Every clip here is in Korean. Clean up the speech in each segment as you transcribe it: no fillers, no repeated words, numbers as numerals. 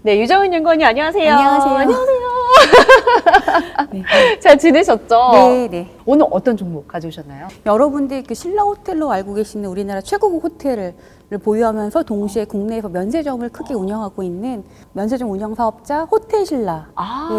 네, 유정은 연구원님 안녕하세요. 안녕하세요. 안녕하세요. 네. 잘 지내셨죠? 네, 네. 오늘 어떤 종목 가져오셨나요? 여러분들 그 신라 호텔로 알고 계시는 우리나라 최고급 호텔을 보유하면서 동시에 국내에서 면세점을 크게 운영하고 있는 면세점 운영 사업자 호텔 신라에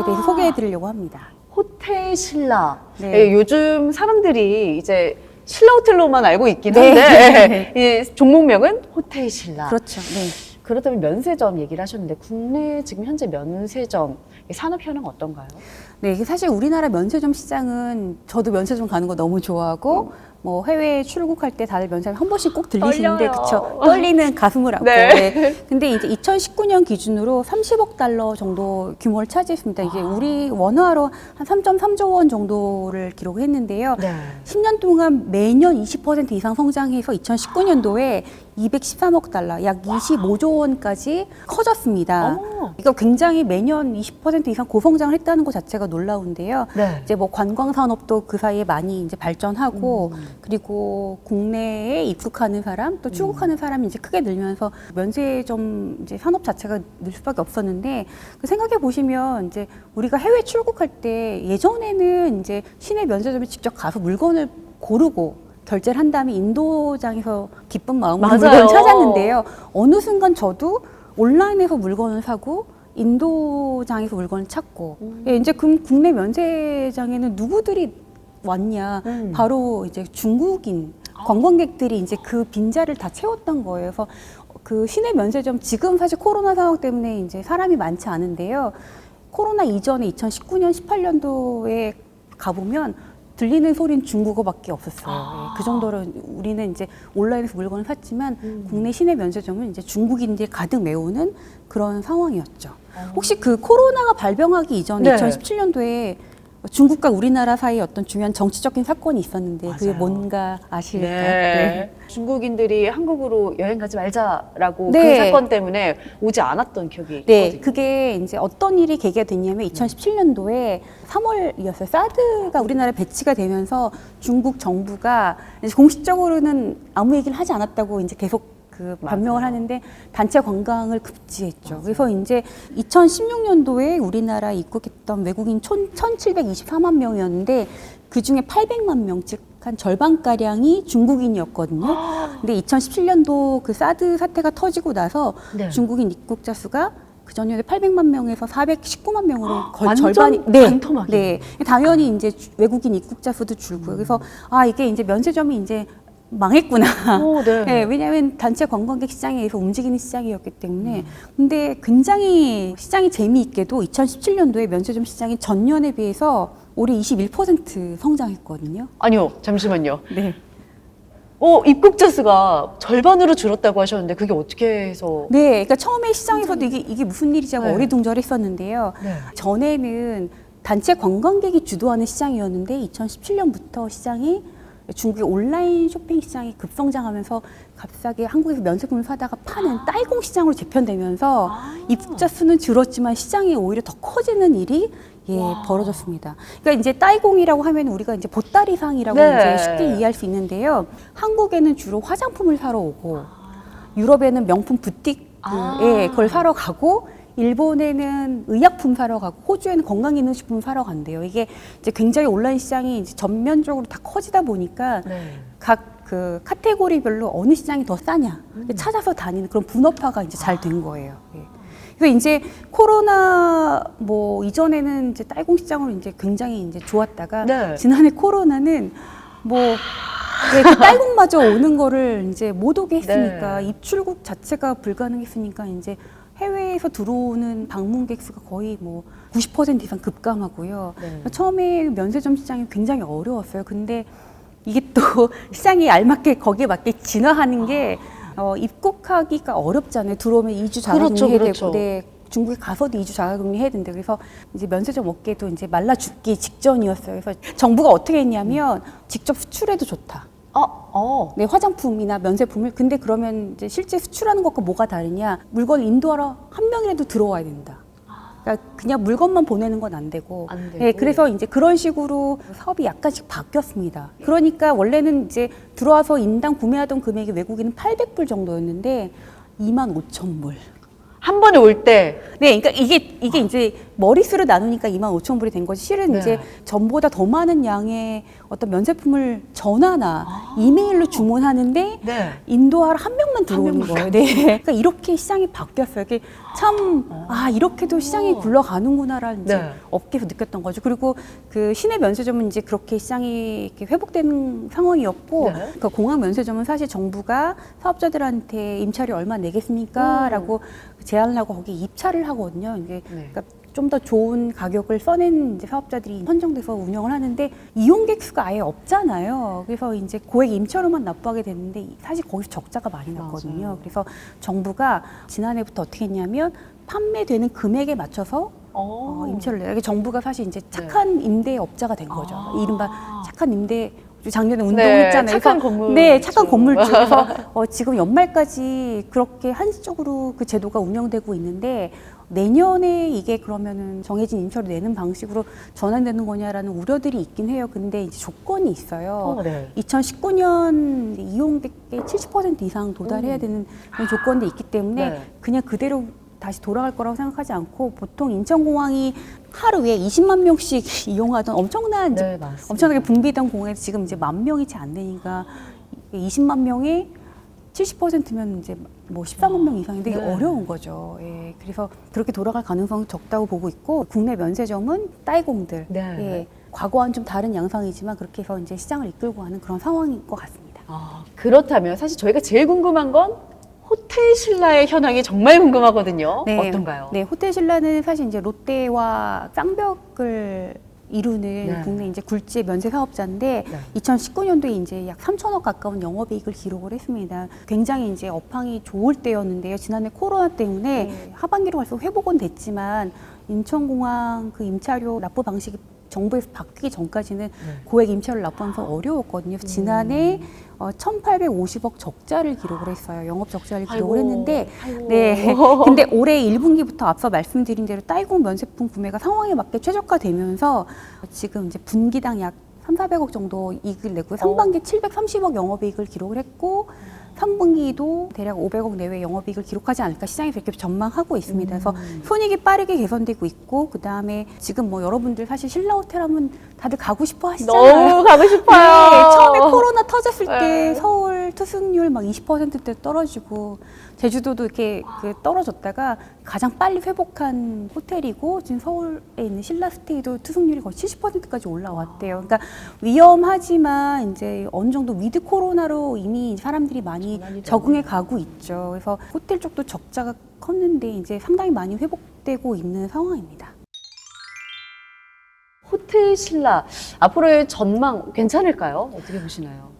대해서 소개해 드리려고 합니다. 호텔 신라. 네. 네, 요즘 사람들이 이제 신라 호텔로만 알고 있긴 네. 한데 이 종목명은 호텔 신라. 그렇죠. 네. 그렇다면 면세점 얘기를 하셨는데 국내 지금 현재 면세점 산업 현황 어떤가요? 네, 이게 사실 우리나라 면세점 시장은 저도 면세점 가는 거 너무 좋아하고 뭐 해외에 출국할 때 다들 면세점 한 번씩 꼭 들리시는데 떨려요. 그쵸? 떨리는 가슴을 안고. 네. 네. 근데 이제 2019년 기준으로 30억 달러 정도 규모를 차지했습니다. 이게 우리 원화로 한 3.3조 원 정도를 기록했는데요. 네. 10년 동안 매년 20% 이상 성장해서 2019년도에 213억 달러, 약 25조 원까지 커졌습니다. 어머. 그러니까 굉장히 매년 20% 이상 고성장을 했다는 것 자체가 놀라운데요. 네. 이제 뭐 관광 산업도 그 사이에 많이 이제 발전하고 그리고 국내에 입국하는 사람 또 출국하는 사람이 이제 크게 늘면서 면세점 이제 산업 자체가 늘 수밖에 없었는데 그 생각해 보시면 이제 우리가 해외 출국할 때 예전에는 이제 시내 면세점에 직접 가서 물건을 고르고 결제를 한 다음에 인도장에서 기쁜 마음으로 맞아요. 물건을 찾았는데요. 어느 순간 저도 온라인에서 물건을 사고 인도장에서 물건을 찾고 예, 이제 국내 면세장에는 누구들이 왔냐 바로 이제 중국인 관광객들이 이제 그 빈자를 다 채웠던 거예요. 그래서 그 시내 면세점 지금 사실 코로나 상황 때문에 이제 사람이 많지 않은데요. 코로나 이전에 2019년 18년도에 가보면 들리는 소리는 중국어밖에 없었어요. 예, 그 정도로 우리는 이제 온라인에서 물건을 샀지만 국내 시내 면세점은 이제 중국인들이 가득 메우는 그런 상황이었죠. 혹시 그 코로나가 발병하기 이전에 네. 2017년도에 중국과 우리나라 사이에 어떤 중요한 정치적인 사건이 있었는데 그게 맞아요. 뭔가 아실까요? 네. 중국인들이 한국으로 여행 가지 말자라고 그 네. 사건 때문에 오지 않았던 기억이 네, 있거든요. 그게 이제 어떤 일이 계기가 됐냐면 2017년도에 3월이었어요. 사드가 우리나라에 배치가 되면서 중국 정부가 이제 공식적으로는 아무 얘기를 하지 않았다고 이제 계속 그 변명을 맞아요. 하는데 단체 관광을 급지했죠. 그래서 이제 2016년도에 우리나라 입국했던 외국인 1,724만 명이었는데 그 중에 800만 명, 즉 한 절반가량이 중국인이었거든요. 근데 2017년도 그 사드 사태가 터지고 나서 네. 중국인 입국자 수가 그 전년에 800만 명에서 419만 명으로 거의 완전 절반이 반토막이네요. 네. 당연히 이제 외국인 입국자 수도 줄고요. 그래서 아 이게 이제 면세점이 이제 망했구나. 오, 네. 네, 왜냐하면 단체 관광객 시장에 의해서 움직이는 시장이었기 때문에. 근데 굉장히 시장이 재미있게도 2017년도에 면세점 시장이 전년에 비해서 올해 21% 성장했거든요. 아니요, 잠시만요. 네. 입국자 수가 절반으로 줄었다고 하셨는데 그게 어떻게 해서? 네, 그러니까 처음에 시장에서도 이게 무슨 일이지 하고 네. 어리둥절했었는데요. 네. 전에는 단체 관광객이 주도하는 시장이었는데 2017년부터 시장이 중국의 온라인 쇼핑 시장이 급성장하면서 갑자기 한국에서 면세품을 사다가 파는 딸공 시장으로 재편되면서 입국자 수는 줄었지만 시장이 오히려 더 커지는 일이 벌어졌습니다. 그러니까 이제 딸공이라고 하면 우리가 이제 보따리상이라고 네. 이제 쉽게 이해할 수 있는데요. 한국에는 주로 화장품을 사러 오고 유럽에는 명품 부티크에 그걸 사러 가고 일본에는 의약품 사러 가고 호주에는 건강기능식품 사러 간대요. 이게 이제 굉장히 온라인 시장이 이제 전면적으로 다 커지다 보니까 네. 각 그 카테고리별로 어느 시장이 더 싸냐 찾아서 다니는 그런 분업화가 이제 잘 된 거예요. 예. 그래서 이제 코로나 뭐 이전에는 이제 딸공 시장으로 이제 굉장히 이제 좋았다가 네. 지난해 코로나는 뭐 그 딸공마저 오는 거를 이제 못 오게 했으니까 네. 입출국 자체가 불가능했으니까 이제 해외에서 들어오는 방문객 수가 거의 뭐 90% 이상 급감하고요. 네. 처음에 면세점 시장이 굉장히 어려웠어요. 근데 이게 또 시장이 알맞게 거기에 맞게 진화하는 게 입국하기가 어렵잖아요. 들어오면 2주 자가격리 그렇죠, 해야 그렇죠. 되고, 네, 중국에 가서도 2주 자가격리 해야 된대. 그래서 이제 면세점 업계도 이제 말라 죽기 직전이었어요. 그래서 정부가 어떻게 했냐면 직접 수출해도 좋다. 네, 화장품이나 면세품을. 근데 그러면 이제 실제 수출하는 것과 뭐가 다르냐? 물건을 인도하러 한 명이라도 들어와야 된다. 그러니까 그냥 물건만 보내는 건 안 되고. 안 되고. 네, 그래서 이제 그런 식으로 사업이 약간씩 바뀌었습니다. 그러니까 원래는 이제 들어와서 인당 구매하던 금액이 외국인은 800불 정도였는데 25,000불. 한 번에 올 때. 네, 그러니까 이게 이제 머릿수를 나누니까 25,000불이 된 거지. 실은 네. 이제 전보다 더 많은 양의 어떤 면세품을 전화나 이메일로 주문하는데 네. 인도하러 한 명만 들어오는 명만 거예요. 네. 그러니까 이렇게 시장이 바뀌었어요. 이게 참, 이렇게도 시장이 굴러가는구나라는 이제 네. 업계에서 느꼈던 거죠. 그리고 그 시내 면세점은 이제 그렇게 시장이 이렇게 회복되는 상황이었고, 네. 그러니까 공항 면세점은 사실 정부가 사업자들한테 임차료 얼마 내겠습니까? 라고 제안을 하고 거기에 입찰을 하거든요. 이게 네. 그러니까 좀 더 좋은 가격을 써낸 이제 사업자들이 선정돼서 운영을 하는데 이용객 수가 아예 없잖아요. 그래서 이제 고액 임차료만 납부하게 됐는데 사실 거기서 적자가 많이 났거든요. 맞아요. 그래서 정부가 지난해부터 어떻게 했냐면 판매되는 금액에 맞춰서 임차료를 내요. 이게 정부가 사실 이제 착한 임대업자가 된 거죠. 이른바 착한 임대. 작년에 운동했잖아요. 착한 그래서 건물주. 네, 착한 건물주. 그래서 지금 연말까지 그렇게 한시적으로 그 제도가 운영되고 있는데 내년에 이게 그러면은 정해진 임차료 내는 방식으로 전환되는 거냐라는 우려들이 있긴 해요. 근데 이제 조건이 있어요. 네. 2019년 이용객의 70% 이상 도달해야 되는 그런 조건이 있기 때문에 네. 그냥 그대로 다시 돌아갈 거라고 생각하지 않고 보통 인천공항이 하루에 20만 명씩 이용하던 엄청난 네, 맞습니다. 엄청나게 붐비던 공항에서 지금 이제 1만 명이 채 안 되니까 20만 명에 70%면 이제 뭐 14만 명 이상인데 이게 네. 어려운 거죠. 예, 그래서 그렇게 돌아갈 가능성이 적다고 보고 있고 국내 면세점은 따이공들, 네. 예, 과거와는 좀 다른 양상이지만 그렇게 해서 이제 시장을 이끌고 가는 그런 상황인 것 같습니다. 그렇다면 사실 저희가 제일 궁금한 건 호텔 신라의 현황이 정말 궁금하거든요. 네, 어떤가요? 네, 호텔 신라는 사실 이제 롯데와 쌍벽을 이루는 네. 국내 이제 굴지의 면세 사업자인데 네. 2019년도에 이제 약 3천억 가까운 영업이익을 기록을 했습니다. 굉장히 이제 업황이 좋을 때였는데요. 지난해 코로나 때문에 하반기로 갈수록 회복은 됐지만 인천공항 그 임차료 납부 방식이 정부에서 바뀌기 전까지는 고액 임차료를 납부하면서 어려웠거든요. 그래서 지난해 1,850억 적자를 기록을 했어요. 영업 적자를 기록을 했는데, 네. 근데 올해 1분기부터 앞서 말씀드린 대로 따이공 면세품 구매가 상황에 맞게 최저가되면서 지금 이제 분기당 약 3,400억 정도 이익을 내고 3반기 730억 영업이익을 기록을 했고 3분기도 대략 500억 내외 영업이익을 기록하지 않을까 시장에서 이렇게 전망하고 있습니다. 그래서 손익이 빠르게 개선되고 있고 그 다음에 지금 뭐 여러분들 사실 신라 호텔 하면 다들 가고 싶어 하시잖아요. 너무 가고 싶어요. 네, 처음에 코로나 터졌을 때 네. 서울 투숙률 막 20%대 떨어지고 제주도도 이렇게 그 떨어졌다가 가장 빨리 회복한 호텔이고 지금 서울에 있는 신라스테이도 투숙률이 거의 70%까지 올라왔대요. 그러니까 위험하지만 이제 어느 정도 위드 코로나로 이미 사람들이 많이 적응해 가고 있죠. 그래서 호텔 쪽도 적자가 컸는데 이제 상당히 많이 회복되고 있는 상황입니다. 호텔 신라 앞으로의 전망 괜찮을까요? 어떻게 보시나요?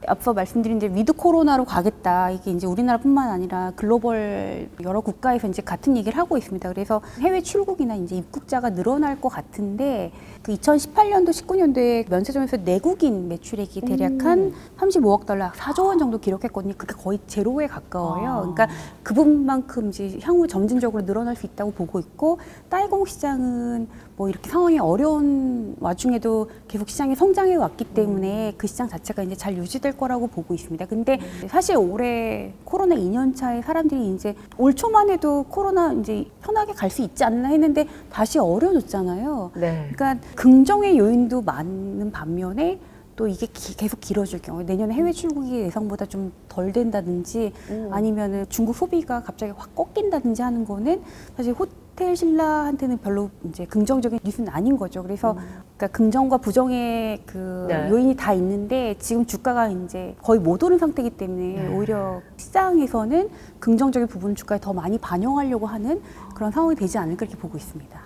앞서 말씀드린 이제 위드 코로나로 가겠다. 이게 이제 우리나라뿐만 아니라 글로벌 여러 국가에서 이제 같은 얘기를 하고 있습니다. 그래서 해외 출국이나 이제 입국자가 늘어날 것 같은데 그 2018년도 19년도에 면세점에서 내국인 매출액이 대략 한 35억 달러, 4조 원 정도 기록했거든요. 그게 거의 제로에 가까워요. 그러니까 그 부분만큼 이제 향후 점진적으로 늘어날 수 있다고 보고 있고 따이공 시장은 뭐 이렇게 상황이 어려운 와중에도 계속 시장이 성장해 왔기 때문에 그 시장 자체가 이제 잘 유지될 거라고 보고 있습니다. 근데 사실 올해 코로나 2년 차에 사람들이 이제 올 초만 해도 코로나 이제 편하게 갈 수 있지 않나 했는데 다시 어려워졌잖아요. 네. 그러니까 긍정의 요인도 많은 반면에 또 이게 계속 길어질 경우에 내년에 해외 출국이 예상보다 좀 덜 된다든지 아니면은 중국 소비가 갑자기 확 꺾인다든지 하는 거는 사실 호텔 신라한테는 별로 이제 긍정적인 뉴스는 아닌 거죠. 그래서 그러니까 긍정과 부정의 그 네. 요인이 다 있는데 지금 주가가 이제 거의 못 오른 상태이기 때문에 오히려 시장에서는 긍정적인 부분 주가에 더 많이 반영하려고 하는 그런 상황이 되지 않을까 이렇게 보고 있습니다.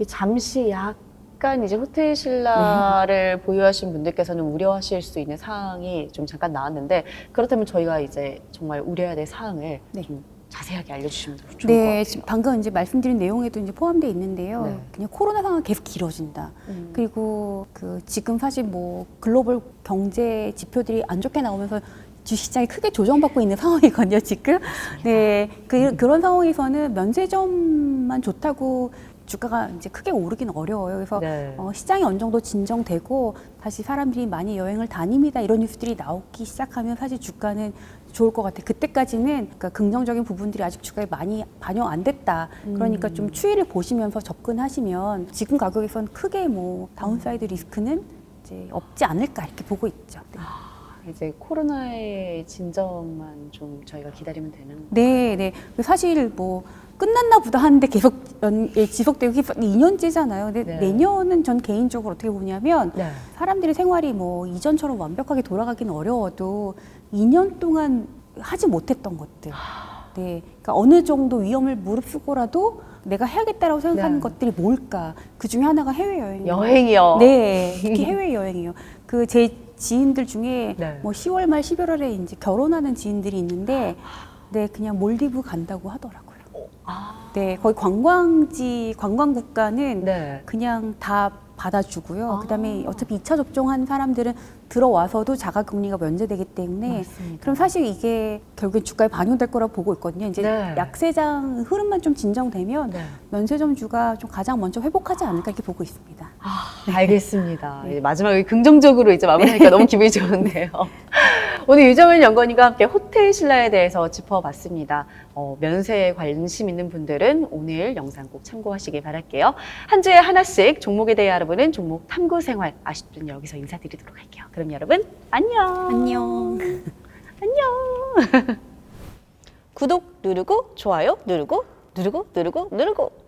잠시 약간 이제 호텔 신라를 보유하신 분들께서는 우려하실 수 있는 사항이 좀 잠깐 나왔는데 그렇다면 저희가 이제 정말 우려해야 될 사항을 좀 자세하게 알려주시면 좋을 것 같아요. 지금 방금 이제 말씀드린 내용에도 이제 포함되어 있는데요. 네. 그냥 코로나 상황이 계속 길어진다. 그리고 그 지금 사실 뭐 글로벌 경제 지표들이 안 좋게 나오면서 주식시장이 크게 조정받고 있는 상황이거든요, 지금. 네, 그런 상황에서는 면세점만 좋다고 주가가 이제 크게 오르긴 어려워요. 그래서 네. 시장이 어느 정도 진정되고 다시 사람들이 많이 여행을 다닙니다. 이런 뉴스들이 나오기 시작하면 사실 주가는 좋을 것 같아요. 그때까지는 그러니까 긍정적인 부분들이 아직 주가에 많이 반영 안 됐다. 그러니까 좀 추이를 보시면서 접근하시면 지금 가격에선 크게 뭐 다운사이드 리스크는 이제 없지 않을까 이렇게 보고 있죠. 네. 이제 코로나의 진정만 좀 저희가 기다리면 되는. 네, 네. 사실 뭐 끝났나 보다 하는데 계속 지속되고 2년째잖아요. 근데 네. 내년은 전 개인적으로 어떻게 보냐면 네. 사람들의 생활이 뭐 이전처럼 완벽하게 돌아가기는 어려워도 2년 동안 하지 못했던 것들. 네. 그러니까 어느 정도 위험을 무릅쓰고라도 내가 해야겠다라고 생각하는 네. 것들이 뭘까? 그 중에 하나가 해외여행이에요. 여행이요. 네. 특히 해외여행이요. 그 제 지인들 중에 네. 뭐 10월 말 11월에 이제 결혼하는 지인들이 있는데 네, 그냥 몰디브 간다고 하더라고요. 네, 거기 관광 국가는 네. 그냥 다 받아주고요. 아. 그다음에 어차피 2차 접종한 사람들은 들어와서도 자가격리가 면제되기 때문에 맞습니다. 그럼 사실 이게 결국엔 주가에 반영될 거라고 보고 있거든요. 이제 네. 약세장 흐름만 좀 진정되면 네. 면세점주가 좀 가장 먼저 회복하지 않을까 이렇게 보고 있습니다. 알겠습니다. 네. 이제 마지막에 긍정적으로 이제 마무리하니까 너무 기분이 좋은데요. 오늘 유정은 연구원과 함께 호텔 신라에 대해서 짚어봤습니다. 면세에 관심 있는 분들은 오늘 영상 꼭 참고하시길 바랄게요. 한 주에 하나씩 종목에 대해 알아보는 종목 탐구 생활 아쉽든 여기서 인사드리도록 할게요. 그럼 여러분 안녕. 안녕. 안녕. 구독 누르고 좋아요 누르고 누르고 누르고 누르고.